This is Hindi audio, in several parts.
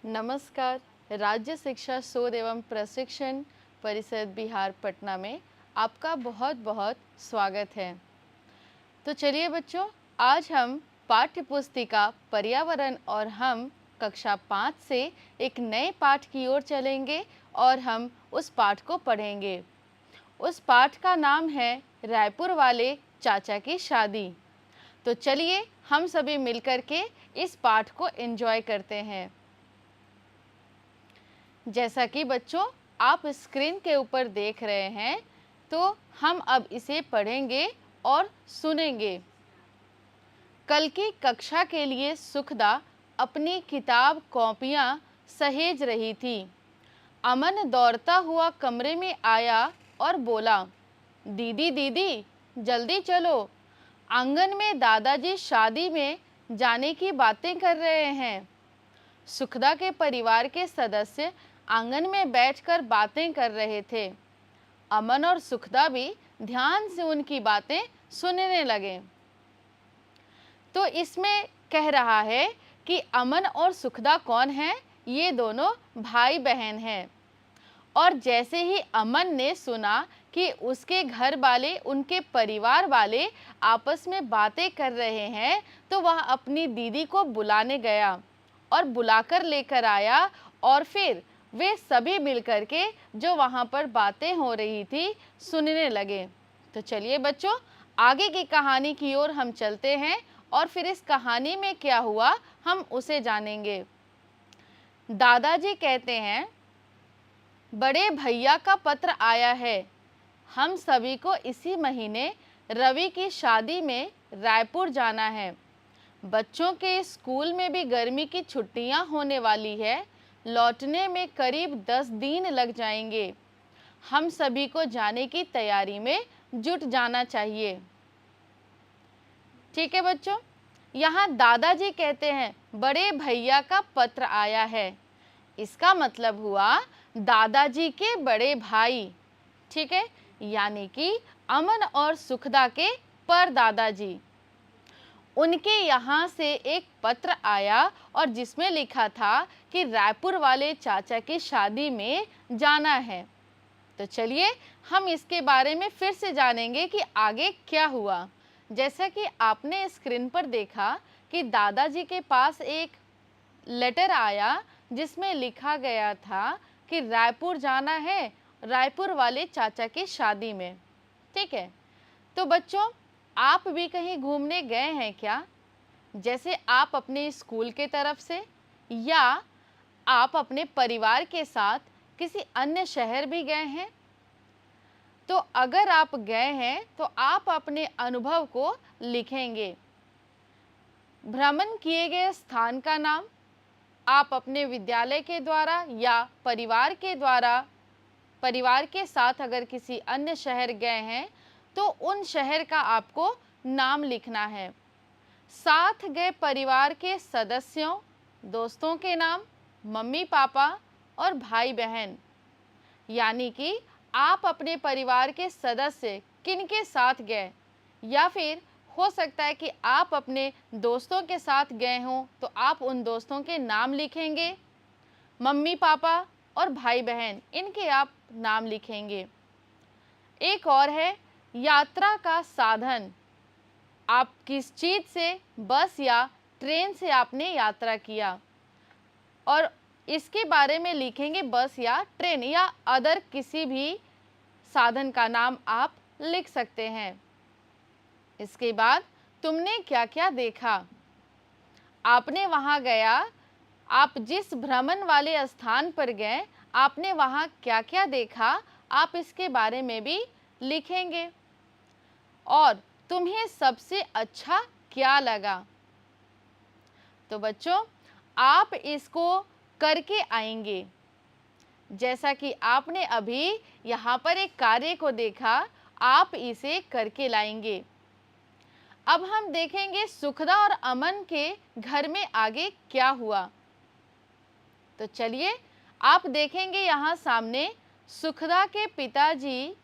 नमस्कार। राज्य शिक्षा शोध एवं प्रशिक्षण परिषद बिहार पटना में आपका बहुत बहुत स्वागत है। तो चलिए बच्चों, आज हम पाठ्य पुस्तिका पर्यावरण और हम कक्षा 5 से एक नए पाठ की ओर चलेंगे और हम उस पाठ को पढ़ेंगे। उस पाठ का नाम है रायपुर वाले चाचा की शादी। तो चलिए हम सभी मिलकर के इस पाठ को एंजॉय करते हैं। जैसा कि बच्चों आप स्क्रीन के ऊपर देख रहे हैं, तो हम अब इसे पढ़ेंगे और सुनेंगे। कल की कक्षा के लिए सुखदा अपनी किताब कॉपियां सहेज रही थी। अमन दौड़ता हुआ कमरे में आया और बोला, दीदी दीदी जल्दी चलो, आंगन में दादाजी शादी में जाने की बातें कर रहे हैं। सुखदा के परिवार के सदस्य आंगन में बैठकर बातें कर रहे थे। अमन और सुखदा भी ध्यान से उनकी बातें सुनने लगे। तो इसमें कह रहा है कि अमन और सुखदा कौन हैं? ये दोनों भाई बहन हैं। और जैसे ही अमन ने सुना कि उसके घर वाले, उनके परिवार वाले आपस में बातें कर रहे हैं, तो वह अपनी दीदी को बुलाने गया और बुलाकर लेकर आया और फिर वे सभी मिलकर के जो वहाँ पर बातें हो रही थी सुनने लगे। तो चलिए बच्चों, आगे की कहानी की ओर हम चलते हैं और फिर इस कहानी में क्या हुआ हम उसे जानेंगे। दादाजी कहते हैं, बड़े भैया का पत्र आया है। हम सभी को इसी महीने रवि की शादी में रायपुर जाना है। बच्चों के स्कूल में भी गर्मी की छुट्टियां होने वाली है। लौटने में करीब 10 दिन लग जाएंगे। हम सभी को जाने की तैयारी में जुट जाना चाहिए। ठीक है बच्चों, यहाँ दादाजी कहते हैं बड़े भैया का पत्र आया है। इसका मतलब हुआ दादाजी के बड़े भाई, ठीक है, यानी कि अमन और सुखदा के परदादाजी। उनके यहाँ से एक पत्र आया और जिसमें लिखा था कि रायपुर वाले चाचा की शादी में जाना है। तो चलिए हम इसके बारे में फिर से जानेंगे कि आगे क्या हुआ। जैसा कि आपने स्क्रीन पर देखा कि दादाजी के पास एक लेटर आया जिसमें लिखा गया था कि रायपुर जाना है, रायपुर वाले चाचा की शादी में। ठीक है, तो बच्चों आप भी कहीं घूमने गए हैं क्या? जैसे आप अपने स्कूल के तरफ से या आप अपने परिवार के साथ किसी अन्य शहर भी गए हैं? तो अगर आप गए हैं तो आप अपने अनुभव को लिखेंगे। भ्रमण किए गए स्थान का नाम आप अपने विद्यालय के द्वारा या परिवार के द्वारा, परिवार के साथ अगर किसी अन्य शहर गए हैं तो उन शहर का आपको नाम लिखना है। साथ गए परिवार के सदस्यों, दोस्तों के नाम, मम्मी पापा और भाई बहन, यानी कि आप अपने परिवार के सदस्य किन के साथ गए, या फिर हो सकता है कि आप अपने दोस्तों के साथ गए हों तो आप उन दोस्तों के नाम लिखेंगे। मम्मी पापा और भाई बहन, इनके आप नाम लिखेंगे। एक और है यात्रा का साधन। आप किस चीज़ से, बस या ट्रेन से आपने यात्रा किया, और इसके बारे में लिखेंगे। बस या ट्रेन या अदर किसी भी साधन का नाम आप लिख सकते हैं। इसके बाद तुमने क्या क्या देखा, आपने वहाँ गया, आप जिस भ्रमण वाले स्थान पर गए आपने वहाँ क्या क्या देखा, आप इसके बारे में भी लिखेंगे। और तुम्हें सबसे अच्छा क्या लगा। तो बच्चों आप इसको करके आएंगे। जैसा कि आपने अभी यहाँ पर एक कार्य को देखा, आप इसे करके लाएंगे। अब हम देखेंगे सुखदा और अमन के घर में आगे क्या हुआ। तो चलिए आप देखेंगे यहाँ सामने, सुखदा के पिताजी,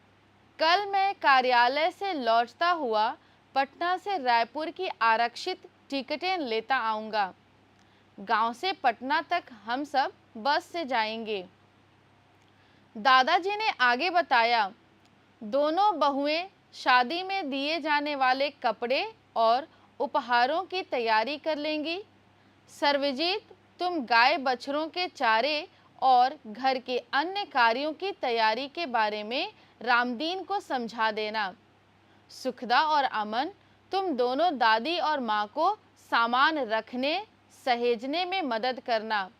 कल मैं कार्यालय से लौटता हुआ पटना से रायपुर की आरक्षित टिकटें लेता आऊँगा। गांव से पटना तक हम सब बस से जाएंगे। दादाजी ने आगे बताया, दोनों बहुएं शादी में दिए जाने वाले कपड़े और उपहारों की तैयारी कर लेंगी। सर्वजीत, तुम गाय बछड़ों के चारे और घर के अन्य कार्यों की तैयारी के बारे में रामदीन को समझा देना। सुखदा और अमन, तुम दोनों दादी और माँ को सामान रखने सहेजने में मदद करना।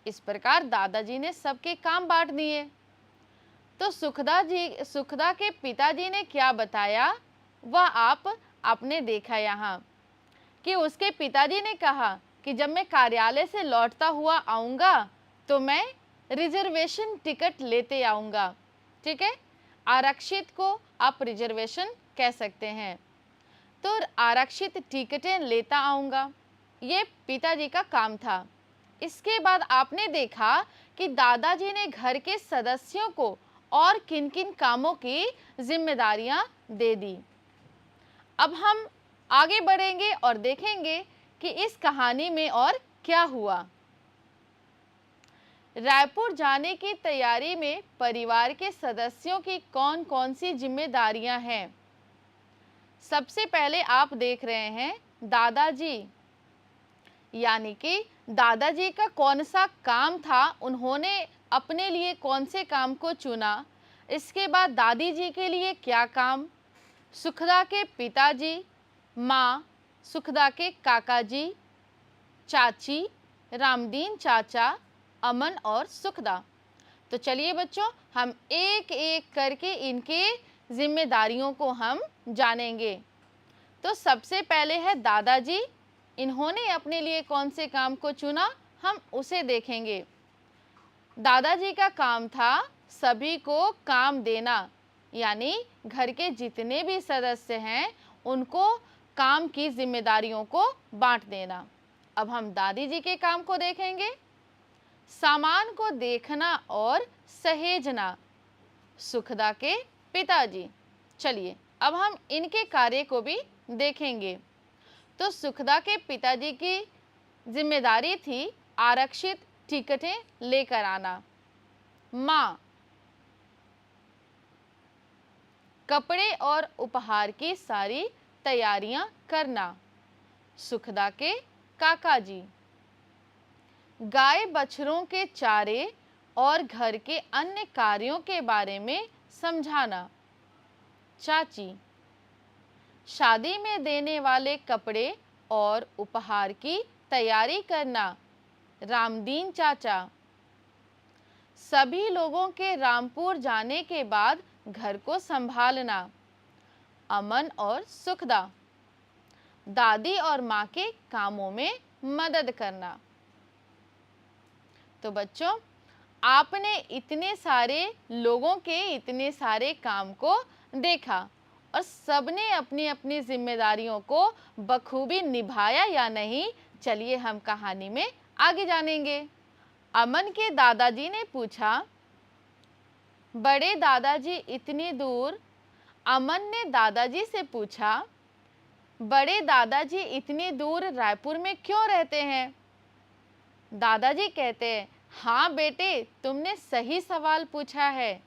इस प्रकार दादाजी ने सबके काम बांट दिए। तो सुखदा के पिताजी ने क्या बताया वह आपने देखा यहाँ कि उसके पिताजी ने कहा कि जब मैं कार्यालय से लौटता हुआ आऊँगा तो मैं रिजर्वेशन टिकट लेते आऊँगा। ठीक है, आरक्षित को आप रिजर्वेशन कह सकते हैं। तो आरक्षित टिकटें लेता आऊँगा, ये पिताजी का काम था। इसके बाद आपने देखा कि दादाजी ने घर के सदस्यों को और किन किन कामों की जिम्मेदारियां दे दी। अब हम आगे बढ़ेंगे और देखेंगे कि इस कहानी में और क्या हुआ। रायपुर जाने की तैयारी में परिवार के सदस्यों की कौन कौन सी जिम्मेदारियां हैं। सबसे पहले आप देख रहे हैं दादाजी, यानी कि दादाजी का कौन सा काम था, उन्होंने अपने लिए कौन से काम को चुना। इसके बाद दादी जी के लिए क्या काम, सुखदा के पिताजी, माँ, सुखदा के काका जी, चाची, रामदीन चाचा, अमन और सुखदा। तो चलिए बच्चों, हम एक एक करके इनके जिम्मेदारियों को हम जानेंगे। तो सबसे पहले है दादाजी, इन्होंने अपने लिए कौन से काम को चुना, हम उसे देखेंगे। दादाजी का काम था सभी को काम देना, यानी घर के जितने भी सदस्य हैं उनको काम की जिम्मेदारियों को बांट देना। अब हम दादी जी के काम को देखेंगे। सामान को देखना और सहेजना, सुखदा के पिताजी। चलिए अब हम इनके कार्य को भी देखेंगे। तो सुखदा के पिताजी की जिम्मेदारी थी आरक्षित टिकटें लेकर आना। माँ, कपड़े और उपहार की सारी तैयारियां करना। सुखदा के काका जी, गाय बछड़ों के चारे और घर के अन्य कार्यों के बारे में समझाना। चाची, शादी में देने वाले कपड़े और उपहार की तैयारी करना। रामदीन चाचा, सभी लोगों के रामपुर जाने के बाद घर को संभालना। अमन और सुखदा, दादी और माँ के कामों में मदद करना। तो बच्चों, आपने इतने सारे लोगों के इतने सारे काम को देखा और सबने अपनी अपनी जिम्मेदारियों को बखूबी निभाया या नहीं, चलिए हम कहानी में आगे जानेंगे। अमन के दादाजी ने पूछा, बड़े दादाजी इतनी दूर। अमन ने दादाजी से पूछा, बड़े दादाजी इतनी दूर रायपुर में क्यों रहते हैं। दादाजी कहते हैं, हाँ बेटे, तुमने सही सवाल पूछा है।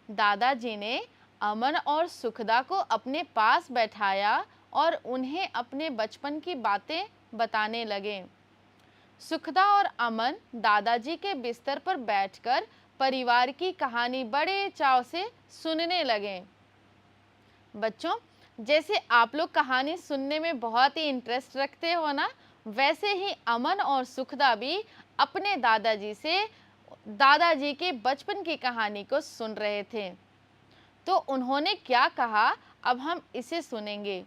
दादाजी ने अमन और सुखदा को अपने पास बैठाया और उन्हें अपने बचपन की बातें बताने लगे। सुखदा और अमन दादाजी के बिस्तर पर बैठकर परिवार की कहानी बड़े चाव से सुनने लगे। बच्चों, जैसे आप लोग कहानी सुनने में बहुत ही इंटरेस्ट रखते हो ना, वैसे ही अमन और सुखदा भी अपने दादाजी के बचपन की कहानी को सुन रहे थे। तो उन्होंने क्या कहा, अब हम इसे सुनेंगे।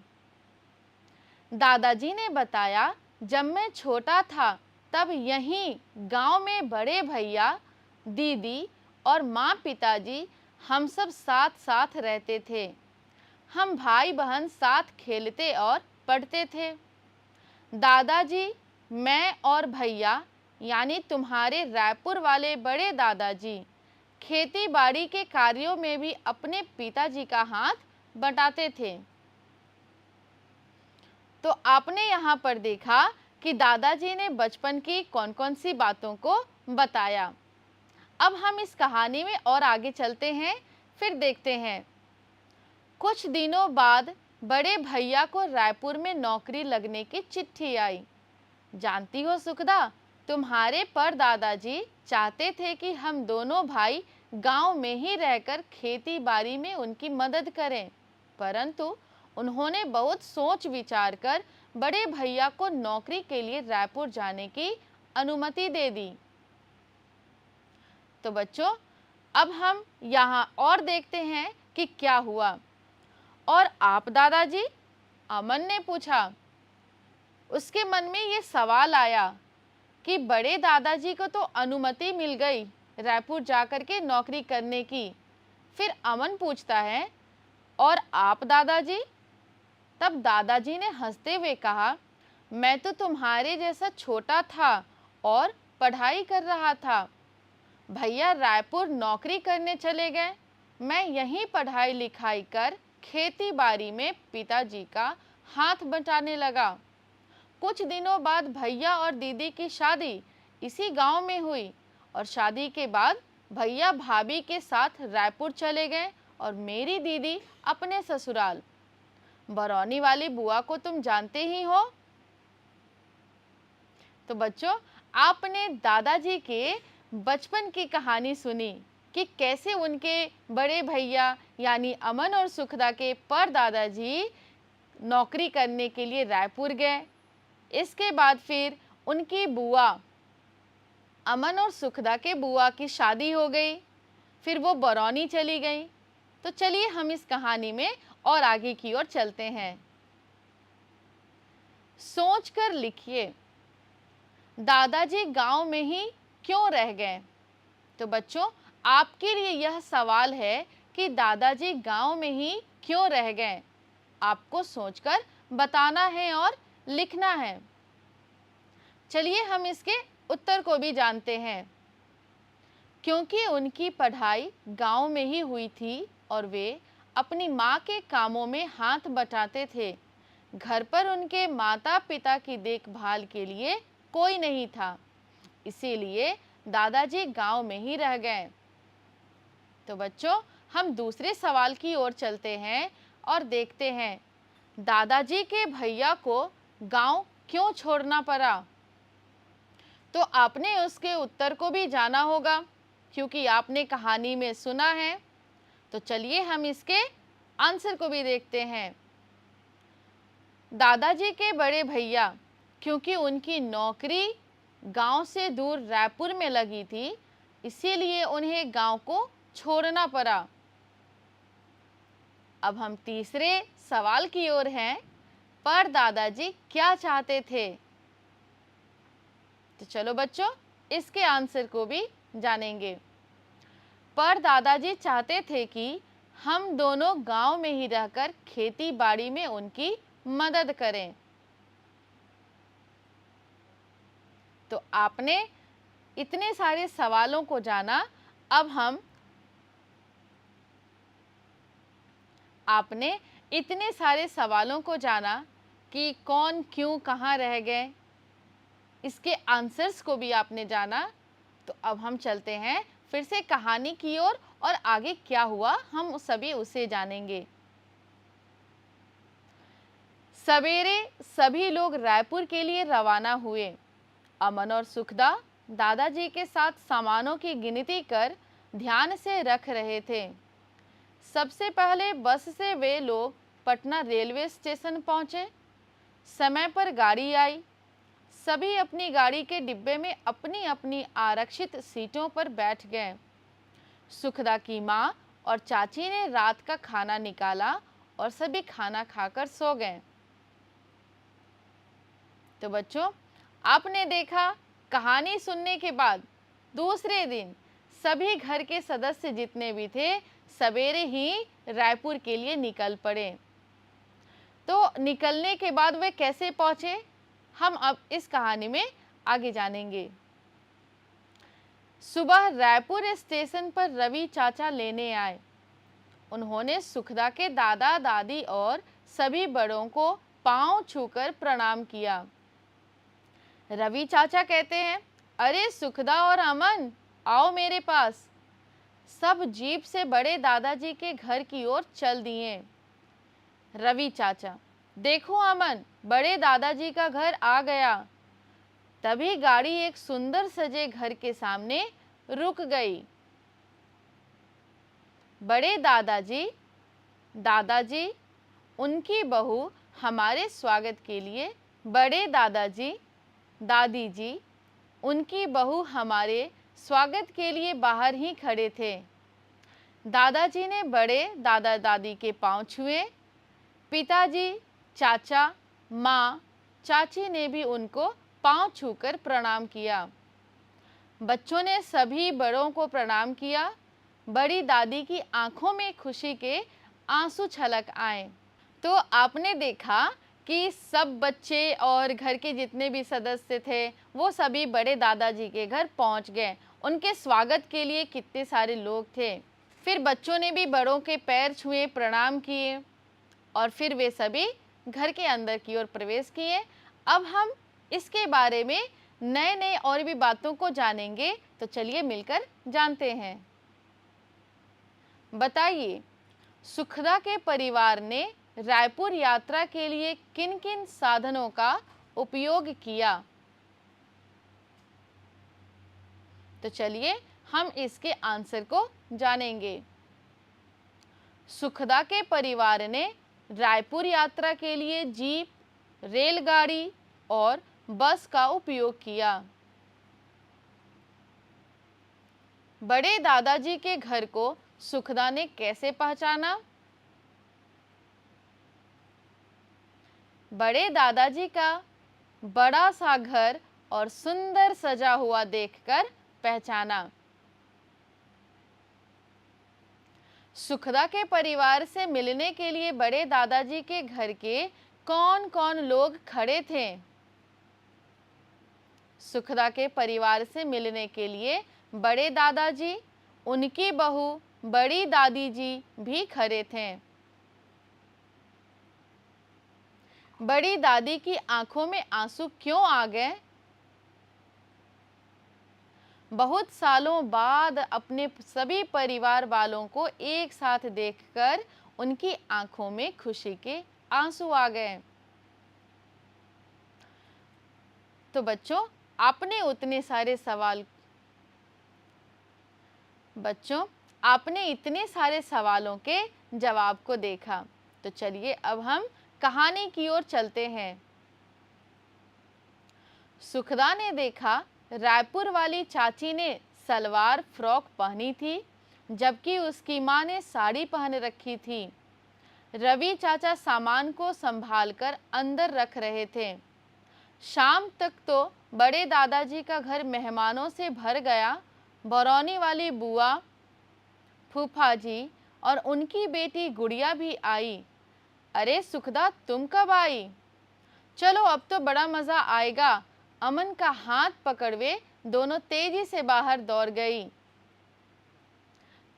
दादाजी ने बताया, जब मैं छोटा था तब यहीं गांव में बड़े भैया, दीदी और माँ पिताजी हम सब साथ साथ रहते थे। हम भाई बहन साथ खेलते और पढ़ते थे। दादाजी, मैं और भैया, यानी तुम्हारे रायपुर वाले बड़े दादाजी, खेती बाड़ी के कार्यों में भी अपने पिताजी का हाथ बटाते थे। तो आपने यहाँ पर देखा कि दादाजी ने बचपन की कौन कौन सी बातों को बताया। अब हम इस कहानी में और आगे चलते हैं, फिर देखते हैं। कुछ दिनों बाद बड़े भैया को रायपुर में नौकरी लगने की चिट्ठी आई। जानती हो सुखदा, तुम्हारे परदादाजी चाहते थे कि हम दोनों भाई गांव में ही रहकर खेती बाड़ी में उनकी मदद करें, परंतु उन्होंने बहुत सोच विचार कर बड़े भैया को नौकरी के लिए रायपुर जाने की अनुमति दे दी। तो बच्चों, अब हम यहाँ और देखते हैं कि क्या हुआ। और आप दादाजी? अमन ने पूछा। उसके मन में ये सवाल आया कि बड़े दादाजी को तो अनुमति मिल गई रायपुर जाकर के नौकरी करने की। फिर अमन पूछता है, और आप दादाजी? तब दादाजी ने हंसते हुए कहा, मैं तो तुम्हारे जैसा छोटा था और पढ़ाई कर रहा था। भैया रायपुर नौकरी करने चले गए, मैं यहीं पढ़ाई लिखाई कर खेती बाड़ी में पिताजी का हाथ बटाने लगा। कुछ दिनों बाद भैया और दीदी की शादी इसी गांव में हुई और शादी के बाद भैया भाभी के साथ रायपुर चले गए और मेरी दीदी अपने ससुराल। बरौनी वाली बुआ को तुम जानते ही हो। तो बच्चों, आपने दादाजी के बचपन की कहानी सुनी कि कैसे उनके बड़े भैया यानी अमन और सुखदा के परदादाजी नौकरी करने के लिए रायपुर गए। इसके बाद फिर उनकी बुआ, अमन और सुखदा के बुआ की शादी हो गई, फिर वो बरौनी चली गई। तो चलिए हम इस कहानी में और आगे की ओर चलते हैं। सोच कर लिखिए, दादाजी गांव में ही क्यों रह गए? तो बच्चों, आपके लिए यह सवाल है कि दादाजी गांव में ही क्यों रह गए। आपको सोचकर बताना है और लिखना है। चलिए हम इसके उत्तर को भी जानते हैं। क्योंकि उनकी पढ़ाई गांव में ही हुई थी और वे अपनी माँ के कामों में हाथ बटाते थे। घर पर उनके माता पिता की देखभाल के लिए कोई नहीं था, इसीलिए दादाजी गांव में ही रह गए। तो बच्चों, हम दूसरे सवाल की ओर चलते हैं और देखते हैं दादाजी के भैया को गांव क्यों छोड़ना पड़ा। तो आपने उसके उत्तर को भी जाना होगा क्योंकि आपने कहानी में सुना है। तो चलिए हम इसके आंसर को भी देखते हैं। दादाजी के बड़े भैया, क्योंकि उनकी नौकरी गांव से दूर रायपुर में लगी थी, इसीलिए उन्हें गांव को छोड़ना पड़ा। अब हम तीसरे सवाल की ओर हैं। पर दादाजी क्या चाहते थे? तो चलो बच्चों, इसके आंसर को भी जानेंगे। पर दादाजी चाहते थे कि हम दोनों गांव में ही रहकर खेती बाड़ी में उनकी मदद करें। तो आपने इतने सारे सवालों को जाना। अब हम आपने इतने सारे सवालों को जाना कि कौन क्यों कहाँ रह गए, इसके आंसर्स को भी आपने जाना। तो अब हम चलते हैं फिर से कहानी की ओर और आगे क्या हुआ हम सभी उसे जानेंगे। सवेरे सभी लोग रायपुर के लिए रवाना हुए। अमन और सुखदा दादाजी के साथ सामानों की गिनती कर ध्यान से रख रहे थे। सबसे पहले बस से वे लोग पटना रेलवे स्टेशन पहुंचे। समय पर गाड़ी आई। सभी अपनी गाड़ी के डिब्बे में अपनी अपनी आरक्षित सीटों पर बैठ गए। सुखदा की माँ और चाची ने रात का खाना निकाला और सभी खाना खाकर सो गए। तो बच्चों, आपने देखा कहानी सुनने के बाद दूसरे दिन सभी घर के सदस्य जितने भी थे सवेरे ही रायपुर के लिए निकल पड़े। तो निकलने के बाद वे कैसे पहुंचे, हम अब इस कहानी में आगे जानेंगे। सुबह रायपुर स्टेशन पर रवि चाचा लेने आए। उन्होंने सुखदा के दादा दादी और सभी बड़ों को पांव छूकर प्रणाम किया। रवि चाचा कहते हैं, अरे सुखदा और अमन, आओ मेरे पास। सब जीप से बड़े दादाजी के घर की ओर चल दिए। रवि चाचा, देखो अमन, बड़े दादाजी का घर आ गया। तभी गाड़ी एक सुंदर सजे घर के सामने रुक गई। बड़े दादाजी, दादाजी, उनकी बहू हमारे स्वागत के लिए, बड़े दादाजी, दादी जी, उनकी बहू हमारे स्वागत के लिए बाहर ही खड़े थे। दादाजी ने बड़े दादा दादी के पांव छुए। पिताजी, चाचा, माँ, चाची ने भी उनको पांव छूकर प्रणाम किया। बच्चों ने सभी बड़ों को प्रणाम किया। बड़ी दादी की आंखों में खुशी के आंसू छलक आए। तो आपने देखा कि सब बच्चे और घर के जितने भी सदस्य थे वो सभी बड़े दादाजी के घर पहुंच गए। उनके स्वागत के लिए कितने सारे लोग थे। फिर बच्चों ने भी बड़ों के पैर छुए, प्रणाम किए और फिर वे सभी घर के अंदर की ओर प्रवेश किए। अब हम इसके बारे में नए नए और भी बातों को जानेंगे, तो चलिए मिलकर जानते हैं। बताइए, सुखदा के परिवार ने रायपुर यात्रा के लिए किन किन साधनों का उपयोग किया? तो चलिए हम इसके आंसर को जानेंगे। सुखदा के परिवार ने रायपुर यात्रा के लिए जीप, रेलगाड़ी और बस का उपयोग किया। बड़े दादाजी के घर को सुखदा ने कैसे पहचाना? बड़े दादाजी का बड़ा सा घर और सुंदर सजा हुआ देखकर पहचाना। सुखदा के परिवार से मिलने के लिए बड़े दादाजी के घर के कौन कौन लोग खड़े थे? सुखदा के परिवार से मिलने के लिए बड़े दादाजी, उनकी बहू बड़ी दादी जी भी खड़े थे। बड़ी दादी की आंखों में आंसू क्यों आ गए? बहुत सालों बाद अपने सभी परिवार वालों को एक साथ देखकर उनकी आंखों में खुशी के आंसू आ गए। तो बच्चों, आपने इतने सारे सवालों के जवाब को देखा। तो चलिए अब हम कहानी की ओर चलते हैं। सुखदा ने देखा रायपुर वाली चाची ने सलवार फ्रॉक पहनी थी, जबकि उसकी माँ ने साड़ी पहन रखी थी। रवि चाचा सामान को संभालकर अंदर रख रहे थे। शाम तक तो बड़े दादाजी का घर मेहमानों से भर गया। बरौनी वाली बुआ, फूफा जी और उनकी बेटी गुड़िया भी आई। अरे सुखदा, तुम कब आई? चलो अब तो बड़ा मज़ा आएगा। अमन का हाथ पकड़वे दोनों तेजी से बाहर दौड़ गई।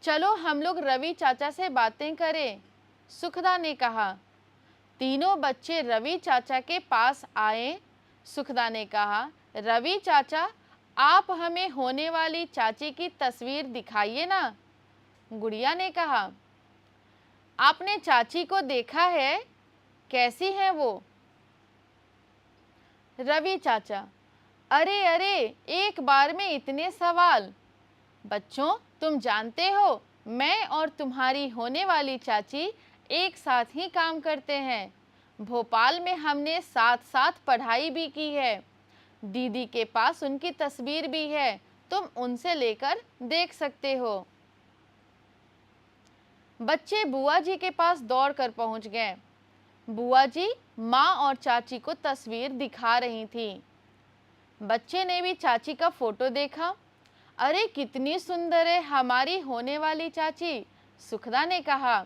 चलो हम लोग रवि चाचा से बातें करें, सुखदा ने कहा। तीनों बच्चे रवि चाचा के पास आए। सुखदा ने कहा, रवि चाचा, आप हमें होने वाली चाची की तस्वीर दिखाइए ना। गुड़िया ने कहा, आपने चाची को देखा है? कैसी है वो? रवि चाचा, अरे अरे, एक बार में इतने सवाल। बच्चों, तुम जानते हो मैं और तुम्हारी होने वाली चाची एक साथ ही काम करते हैं। भोपाल में हमने साथ साथ पढ़ाई भी की है। दीदी के पास उनकी तस्वीर भी है, तुम उनसे लेकर देख सकते हो। बच्चे बुआ जी के पास दौड़कर पहुंच गए। बुआ जी माँ और चाची को तस्वीर दिखा रही थी। बच्चे ने भी चाची का फोटो देखा। अरे कितनी सुंदर है हमारी होने वाली चाची, सुखदा ने कहा।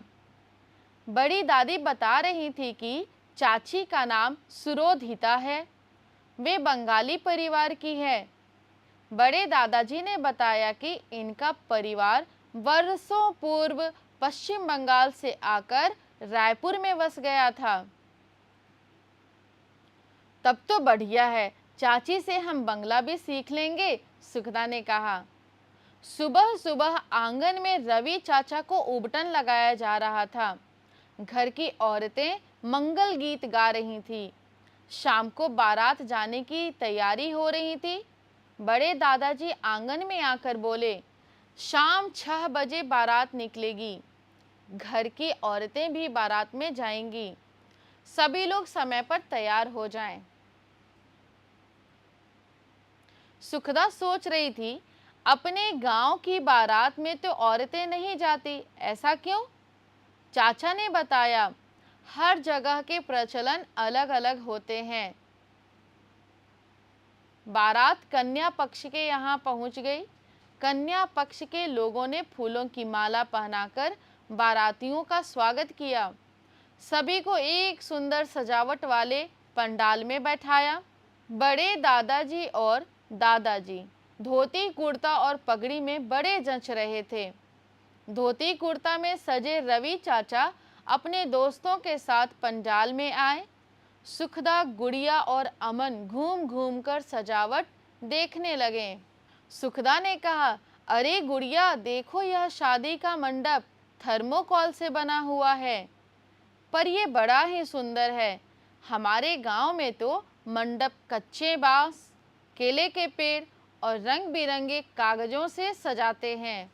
बड़ी दादी बता रही थी कि चाची का नाम सुरोधिता है, वे बंगाली परिवार की है। बड़े दादाजी ने बताया कि इनका परिवार वर्षों पूर्व पश्चिम बंगाल से आकर रायपुर में बस गया था। तब तो बढ़िया है, चाची से हम बंगला भी सीख लेंगे, सुखदा ने कहा। सुबह सुबह आंगन में रवि चाचा को उबटन लगाया जा रहा था। घर की औरतें मंगल गीत गा रही थी। शाम को बारात जाने की तैयारी हो रही थी। बड़े दादाजी आंगन में आकर बोले, शाम 6 बजे बारात निकलेगी। घर की औरतें भी बारात में जाएंगी। सभी लोग समय पर तैयार हो जाएं। सुखदा सोच रही थी, अपने गांव की बारात में तो औरतें नहीं जाती, ऐसा क्यों? चाचा ने बताया, हर जगह के प्रचलन अलग अलग होते हैं। बारात कन्या पक्ष के यहाँ पहुंच गई। कन्या पक्ष के लोगों ने फूलों की माला पहनाकर बारातियों का स्वागत किया। सभी को एक सुंदर सजावट वाले पंडाल में बैठाया। बड़े दादाजी और दादाजी धोती कुर्ता और पगड़ी में बड़े जच रहे थे। धोती कुर्ता में सजे रवि चाचा अपने दोस्तों के साथ पंडाल में आए। सुखदा, गुड़िया और अमन घूम घूम कर सजावट देखने लगे। सुखदा ने कहा, अरे गुड़िया, देखो यह शादी का मंडप थर्मोकोल से बना हुआ है, पर यह बड़ा ही सुंदर है। हमारे गांव में तो मंडप कच्चे बांस, केले के पेड़ और रंग बिरंगे कागजों से सजाते हैं।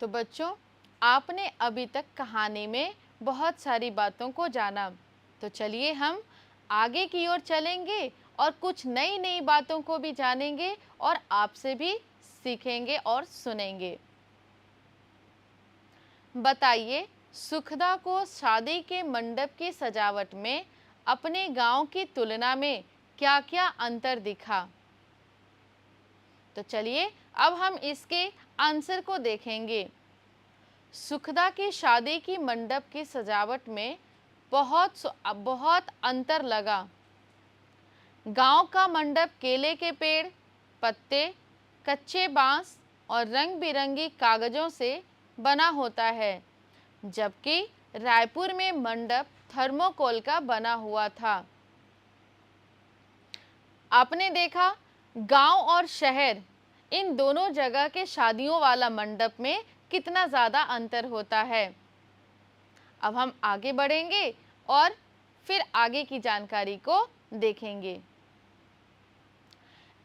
तो बच्चों, आपने अभी तक कहानी में बहुत सारी बातों को जाना। तो चलिए हम आगे की ओर चलेंगे और कुछ नई नई बातों को भी जानेंगे और आपसे भी सीखेंगे और सुनेंगे। बताइए, सुखदा को शादी के मंडप की सजावट में अपने गांव की तुलना में क्या-क्या अंतर दिखा? तो चलिए अब हम इसके आंसर को देखेंगे। सुखदा की शादी की मंडप की सजावट में बहुत अंतर लगा। गांव का मंडप केले के पेड़, पत्ते, कच्चे बांस और रंग बिरंगी कागजों से बना होता है, जबकि रायपुर में मंडप थर्मोकोल का बना हुआ था। आपने देखा, गांव और शहर इन दोनों जगह के शादियों वाला मंडप में कितना ज़्यादा अंतर होता है। अब हम आगे बढ़ेंगे और फिर आगे की जानकारी को देखेंगे।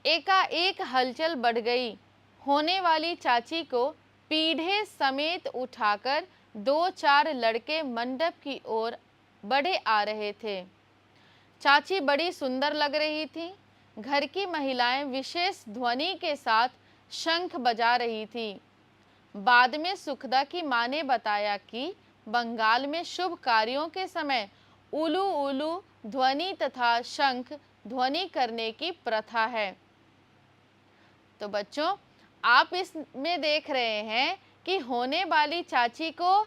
एकाएक हलचल बढ़ गई। होने वाली चाची को पीढ़े समेत उठाकर 2-4 लड़के मंडप की ओर बढ़े आ रहे थे। चाची बड़ी सुंदर लग रही थी। घर की महिलाएं विशेष ध्वनि के साथ शंख बजा रही थी। बाद में सुखदा की मां ने बताया कि बंगाल में शुभ कार्यों के समय उलू उलू ध्वनि तथा शंख ध्वनि करने की प्रथा है। तो बच्चों, आप इसमें देख रहे हैं कि होने वाली चाची को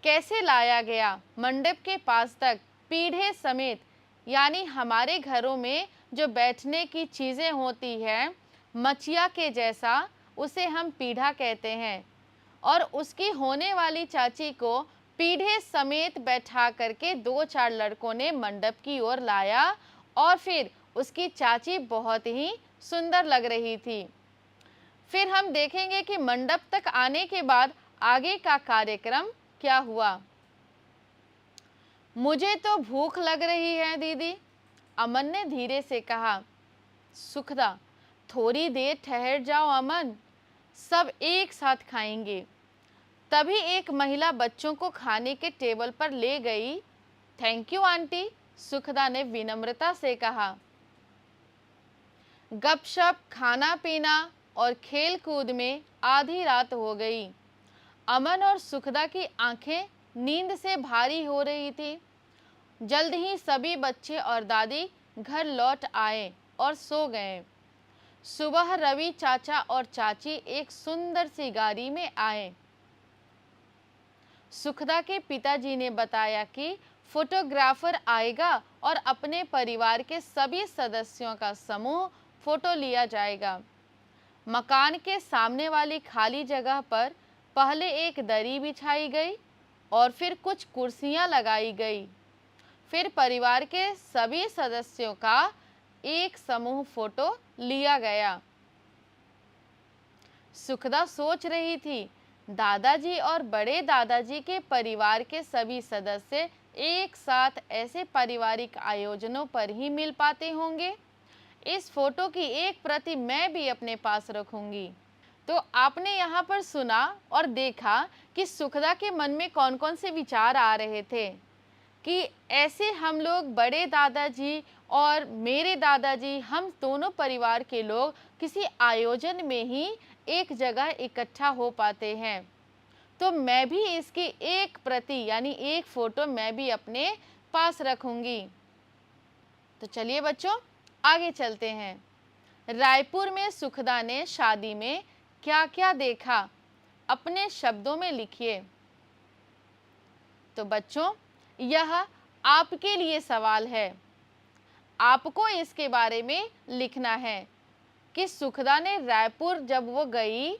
कैसे लाया गया मंडप के पास तक पीढ़े समेत, यानी हमारे घरों में जो बैठने की चीज़ें होती हैं मचिया के जैसा, उसे हम पीढ़ा कहते हैं, और उसकी होने वाली चाची को पीढ़े समेत बैठा करके 2-4 लड़कों ने मंडप की ओर लाया और फिर उसकी चाची बहुत ही सुंदर लग रही थी। फिर हम देखेंगे कि मंडप तक आने के बाद आगे का कार्यक्रम क्या हुआ। मुझे तो भूख लग रही है दीदी, अमन ने धीरे से कहा। सुखदा, थोड़ी देर ठहर जाओ अमन, सब एक साथ खाएंगे। तभी एक महिला बच्चों को खाने के टेबल पर ले गई। थैंक यू आंटी, सुखदा ने विनम्रता से कहा। गपशप, खाना पीना और खेल कूद में आधी रात हो गई। अमन और सुखदा की आंखें नींद से भारी हो रही थी। जल्द ही सभी बच्चे और दादी घर लौट आए और सो गए। सुबह रवि चाचा और चाची एक सुंदर सी गाड़ी में आए। सुखदा के पिताजी ने बताया कि फोटोग्राफर आएगा और अपने परिवार के सभी सदस्यों का समूह फोटो लिया जाएगा। मकान के सामने वाली खाली जगह पर पहले एक दरी बिछाई गई और फिर कुछ कुर्सियां लगाई गई। फिर परिवार के सभी सदस्यों का एक समूह फोटो लिया गया। सुखदा सोच रही थी, दादाजी और बड़े दादाजी के परिवार के सभी सदस्य एक साथ ऐसे पारिवारिक आयोजनों पर ही मिल पाते होंगे। इस फोटो की एक प्रति मैं भी अपने पास रखूंगी। तो आपने यहाँ पर सुना और देखा कि सुखदा के मन में कौन कौन से विचार आ रहे थे कि ऐसे हम लोग बड़े दादाजी और मेरे दादाजी, हम दोनों परिवार के लोग किसी आयोजन में ही एक जगह इकट्ठा हो पाते हैं। तो मैं भी इसकी एक प्रति यानी एक फोटो मैं भी अपने पास रखूंगी। तो चलिए बच्चों आगे चलते हैं। रायपुर में सुखदा ने शादी में क्या क्या देखा, अपने शब्दों में लिखिए। तो बच्चों यह आपके लिए सवाल है। आपको इसके बारे में लिखना है कि सुखदा ने रायपुर जब वो गई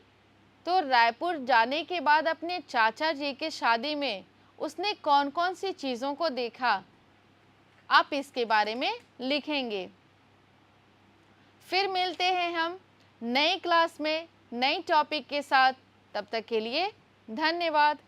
तो रायपुर जाने के बाद अपने चाचा जी के शादी में उसने कौन कौन सी चीज़ों को देखा, आप इसके बारे में लिखेंगे। फिर मिलते हैं हम नई क्लास में नई टॉपिक के साथ। तब तक के लिए धन्यवाद।